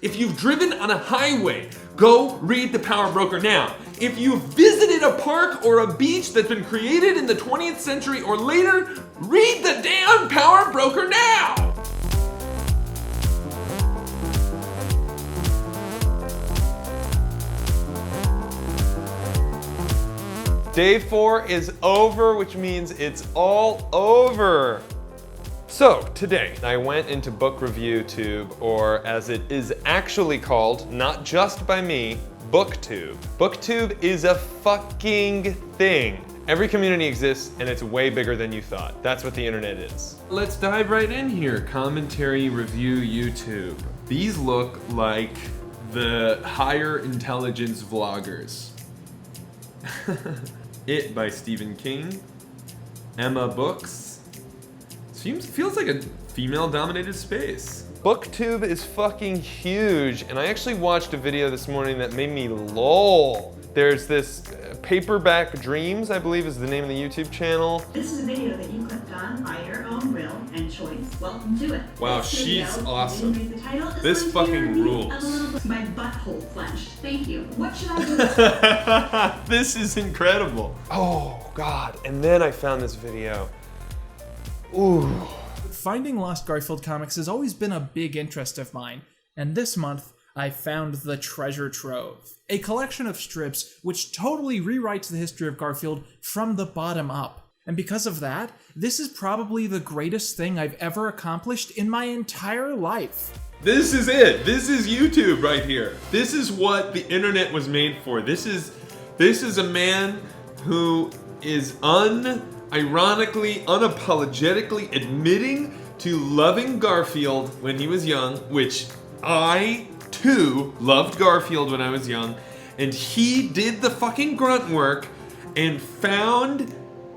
If you've driven on a highway, go read The Power Broker now. If you've visited a park or a beach that's been created in the 20th century or later, read the damn Power Broker now! Day 4 is over, which means it's all over. So today I went into book ReviewTube, or as it is actually called, not just by me, BookTube. BookTube is a fucking thing. Every community exists and it's way bigger than you thought. That's what the internet is. Let's dive right in here. Commentary Review YouTube. These look like the higher intelligence vloggers. It by Stephen King. Emma Books. Feels like a female-dominated space. BookTube is fucking huge, and I actually watched a video this morning that made me lol. There's this Paperback Dreams, I believe is the name of the YouTube channel. This is a video that you clicked on by your own will and choice. Welcome to it. Wow, she's awesome. This fucking rules. My butthole clenched. Thank you. What should I do? This is incredible. Oh God, and then I found this video. Ooh. Finding lost Garfield comics has always been a big interest of mine, and this month I found the Treasure Trove, a collection of strips which totally rewrites the history of Garfield from the bottom up. And because of that, this is probably the greatest thing I've ever accomplished in my entire life. This is it. This is YouTube right here. This is what the internet was made for. This is a man who is ironically, unapologetically admitting to loving Garfield when he was young, which I too loved Garfield when I was young, and he did the fucking grunt work and found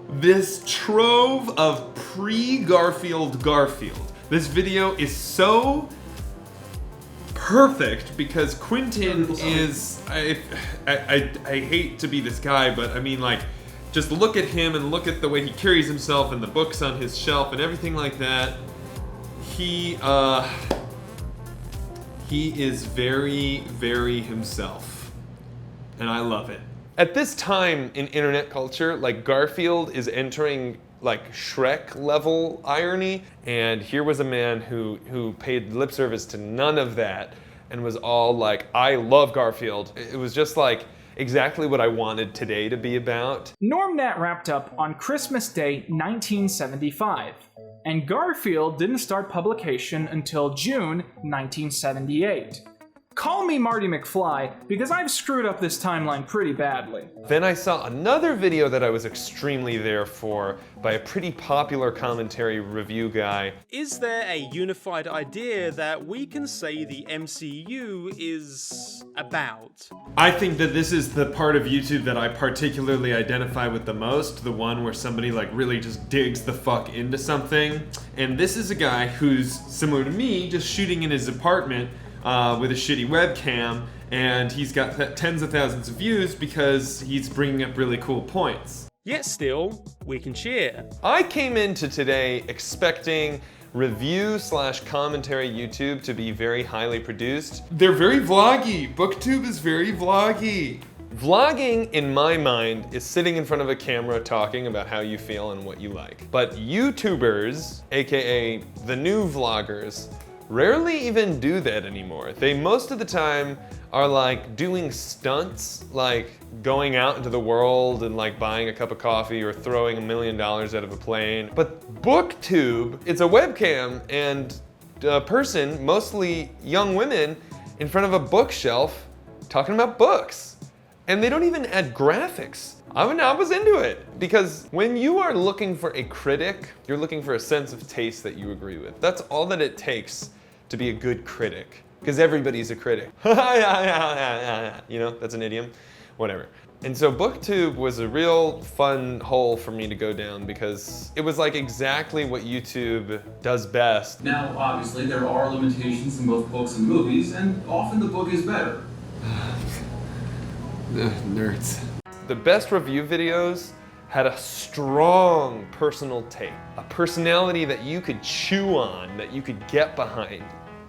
this trove of pre-Garfield Garfield. This video is so perfect because Quentin is, I hate to be this guy, but I mean, like, just look at him and look at the way he carries himself and the books on his shelf and everything like that. He is very, very himself. And I love it. At this time in internet culture, like, Garfield is entering like Shrek level irony, and here was a man who paid lip service to none of that and was all like, I love Garfield. It was just like exactly what I wanted today to be about. NormNet wrapped up on Christmas Day 1975, and Garfield didn't start publication until June 1978. Call me Marty McFly, because I've screwed up this timeline pretty badly. Then I saw another video that I was extremely there for by a pretty popular commentary review guy. Is there a unified idea that we can say the MCU is about? I think that this is the part of YouTube that I particularly identify with the most, the one where somebody like really just digs the fuck into something. And this is a guy who's similar to me, just shooting in his apartment with a shitty webcam, and he's got tens of thousands of views because he's bringing up really cool points. Yet still, we can cheer. I came into today expecting review/commentary YouTube to be very highly produced. They're very vloggy. BookTube is very vloggy. Vlogging, in my mind, is sitting in front of a camera talking about how you feel and what you like. But YouTubers, aka the new vloggers, rarely even do that anymore. They most of the time are like doing stunts, like going out into the world and like buying a cup of coffee or throwing $1 million out of a plane. But BookTube, it's a webcam and a person, mostly young women, in front of a bookshelf talking about books. And they don't even add graphics. I was into it, because when you are looking for a critic, you're looking for a sense of taste that you agree with. That's all that it takes to be a good critic, because everybody's a critic. You know, that's an idiom, whatever. And so BookTube was a real fun hole for me to go down, because it was like exactly what YouTube does best. Now, obviously, there are limitations in both books and movies, and often the book is better. Nerds. The best review videos had a strong personal take, a personality that you could chew on, that you could get behind.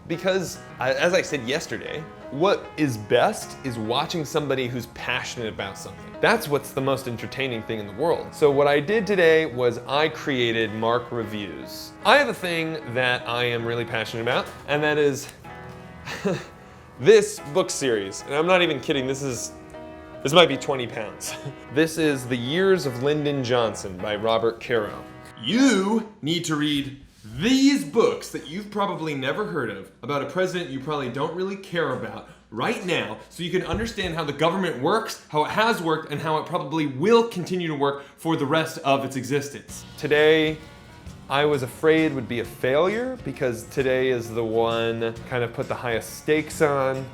Because, as I said yesterday, what is best is watching somebody who's passionate about something. That's what's the most entertaining thing in the world. So what I did today was I created Mark Reviews. I have a thing that I am really passionate about, and that is this book series. And I'm not even kidding, this might be 20 pounds. This is The Years of Lyndon Johnson by Robert Caro. You need to read these books that you've probably never heard of about a president you probably don't really care about right now, so you can understand how the government works, how it has worked, and how it probably will continue to work for the rest of its existence. Today, I was afraid would be a failure because today is the one kind of put the highest stakes on.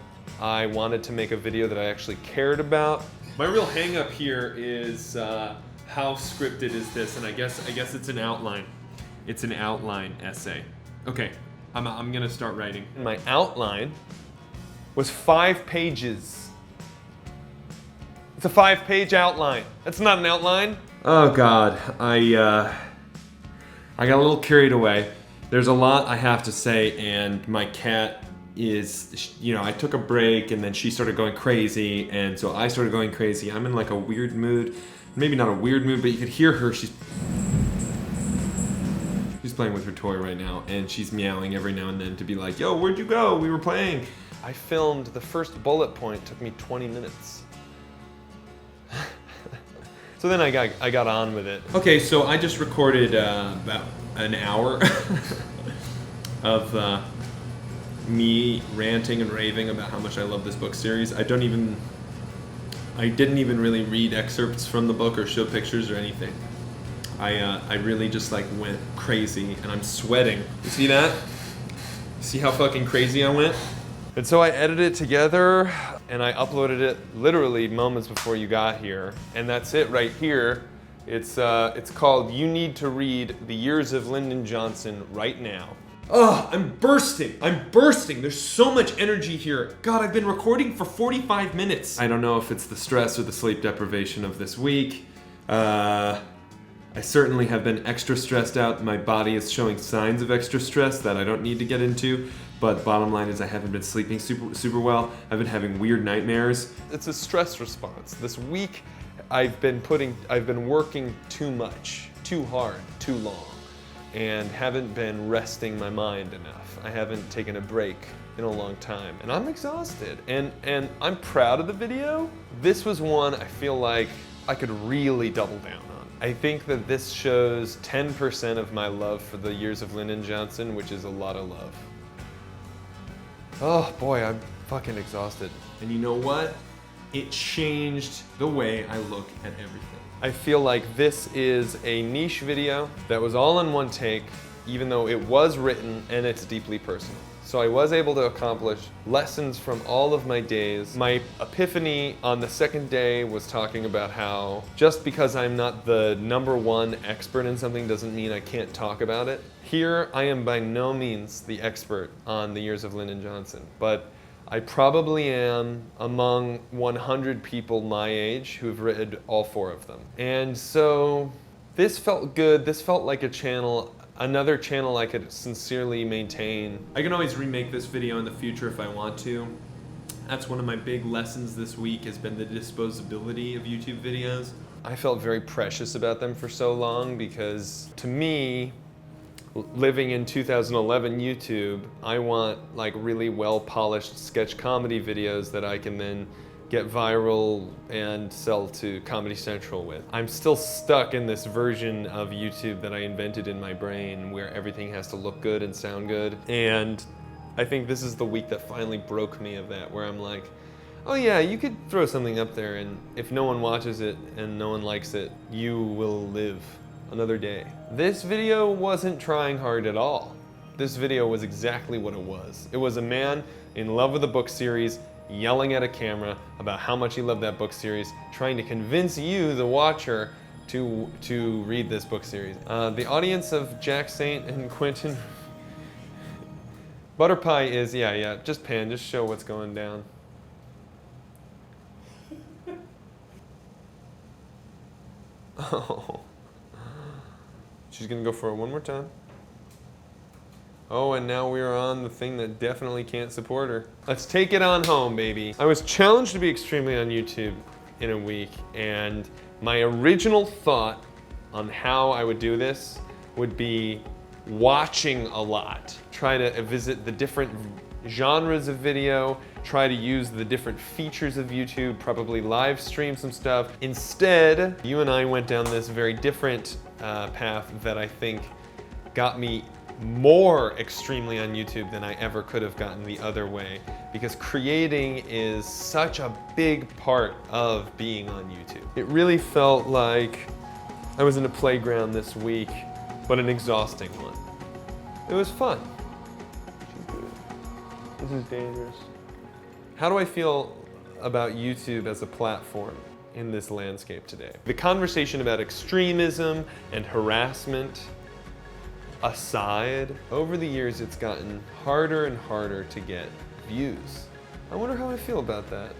I wanted to make a video that I actually cared about. My real hang up here is how scripted is this, and I guess it's an outline. It's an outline essay. Okay, I'm gonna start writing. My outline was 5 pages. It's a 5-page outline. That's not an outline. Oh God, I got a little carried away. There's a lot I have to say, and my cat is, you know, I took a break and then she started going crazy, and so I started going crazy. I'm in like a weird mood. Maybe not a weird mood, but you could hear her. She's playing with her toy right now, and she's meowing every now and then to be like, yo, where'd you go? We were playing. I filmed the first bullet point, took me 20 minutes. So then I got on with it. Okay, so I just recorded about an hour of me ranting and raving about how much I love this book series. I didn't even really read excerpts from the book or show pictures or anything. I really just like went crazy, and I'm sweating. You see that? See how fucking crazy I went? And so I edited it together and I uploaded it literally moments before you got here. And that's it right here. It's called You Need to Read The Years of Lyndon Johnson Right Now. Oh, I'm bursting. There's so much energy here. God, I've been recording for 45 minutes. I don't know if it's the stress or the sleep deprivation of this week. I certainly have been extra stressed out. My body is showing signs of extra stress that I don't need to get into. But bottom line is I haven't been sleeping super well. I've been having weird nightmares. It's a stress response. This week I've been working too much, too hard, too long, and haven't been resting my mind enough. I haven't taken a break in a long time, and I'm exhausted. And I'm proud of the video. This was one I feel like I could really double down on. I think that this shows 10% of my love for the Years of Lyndon Johnson, which is a lot of love. Oh boy, I'm fucking exhausted. And you know what? It changed the way I look at everything. I feel like this is a niche video that was all in one take, even though it was written and it's deeply personal. So I was able to accomplish lessons from all of my days. My epiphany on the second day was talking about how just because I'm not the #1 expert in something doesn't mean I can't talk about it. Here, I am by no means the expert on the Years of Lyndon Johnson, but I probably am among 100 people my age who've read all 4 of them. And so this felt good. This felt like a channel, another channel I could sincerely maintain. I can always remake this video in the future if I want to. That's one of my big lessons this week, has been the disposability of YouTube videos. I felt very precious about them for so long because, to me, living in 2011 YouTube, I want like really well-polished sketch comedy videos that I can then get viral and sell to Comedy Central with. I'm still stuck in this version of YouTube that I invented in my brain where everything has to look good and sound good. And I think this is the week that finally broke me of that, where I'm like, oh yeah, you could throw something up there and if no one watches it and no one likes it, you will live another day. This video wasn't trying hard at all. This video was exactly what it was. It was a man in love with a book series, yelling at a camera about how much he loved that book series, trying to convince you, the watcher, to read this book series. The audience of Jack Saint and Quentin Butter Pie is, yeah, just pan, just show what's going down. Oh. She's gonna go for it one more time. Oh, and now we are on the thing that definitely can't support her. Let's take it on home, baby. I was challenged to be extremely on YouTube in a week, and my original thought on how I would do this would be watching a lot. Try to visit the different genres of video, try to use the different features of YouTube, probably live stream some stuff. Instead, you and I went down this very different path that I think got me more extremely on YouTube than I ever could have gotten the other way, because creating is such a big part of being on YouTube. It really felt like I was in a playground this week, but an exhausting one. It was fun. This is dangerous. How do I feel about YouTube as a platform in this landscape today? The conversation about extremism and harassment aside, over the years it's gotten harder and harder to get views. I wonder how I feel about that.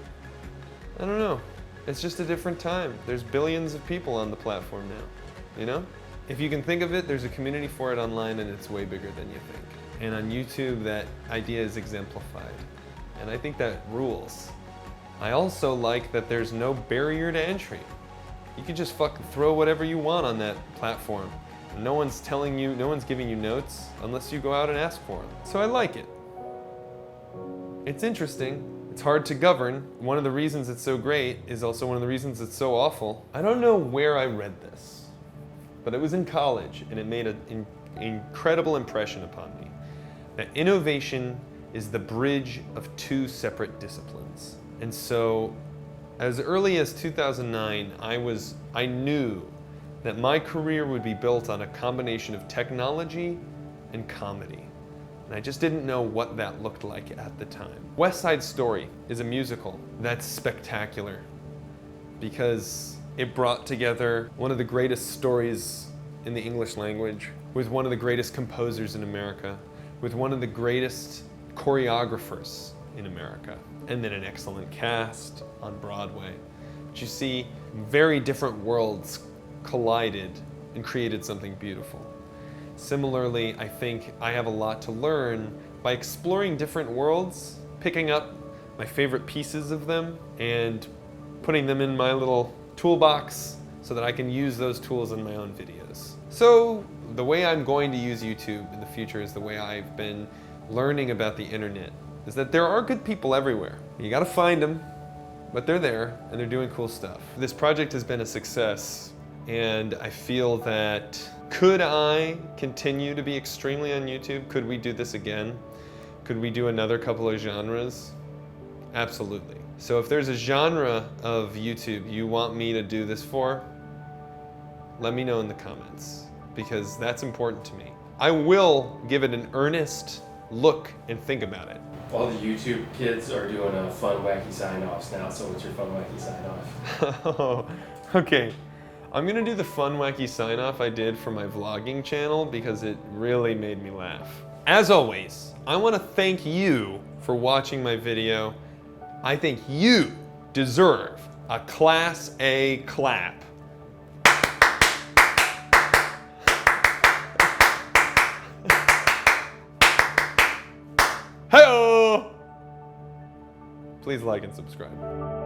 I don't know. It's just a different time. There's billions of people on the platform now, you know? If you can think of it, there's a community for it online and it's way bigger than you think. And on YouTube, that idea is exemplified. And I think that rules. I also like that there's no barrier to entry. You can just fucking throw whatever you want on that platform. No one's telling you, no one's giving you notes unless you go out and ask for them. So I like it. It's interesting. It's hard to govern. One of the reasons it's so great is also one of the reasons it's so awful. I don't know where I read this, but it was in college and it made an incredible impression upon me. That innovation is the bridge of two separate disciplines. And so as early as 2009, I knew that my career would be built on a combination of technology and comedy. And I just didn't know what that looked like at the time. West Side Story is a musical that's spectacular because it brought together one of the greatest stories in the English language with one of the greatest composers in America, with one of the greatest choreographers in America, and then an excellent cast on Broadway. But you see, very different worlds collided and created something beautiful. Similarly, I think I have a lot to learn by exploring different worlds, picking up my favorite pieces of them and putting them in my little toolbox so that I can use those tools in my own videos. So the way I'm going to use YouTube in the future is the way I've been learning about the internet, is that there are good people everywhere. You gotta find them, but they're there and they're doing cool stuff. This project has been a success, and I feel that could I continue to be extremely on YouTube? Could we do this again? Could we do another couple of genres? Absolutely. So if there's a genre of YouTube you want me to do this for, let me know in the comments, because that's important to me. I will give it an earnest look and think about it. All the YouTube kids are doing a fun, wacky sign-offs now, so what's your fun, wacky sign-off? Oh, okay. I'm gonna do the fun, wacky sign-off I did for my vlogging channel because it really made me laugh. As always, I wanna thank you for watching my video. I think you deserve a Class A clap. Hey-oh! Please like and subscribe.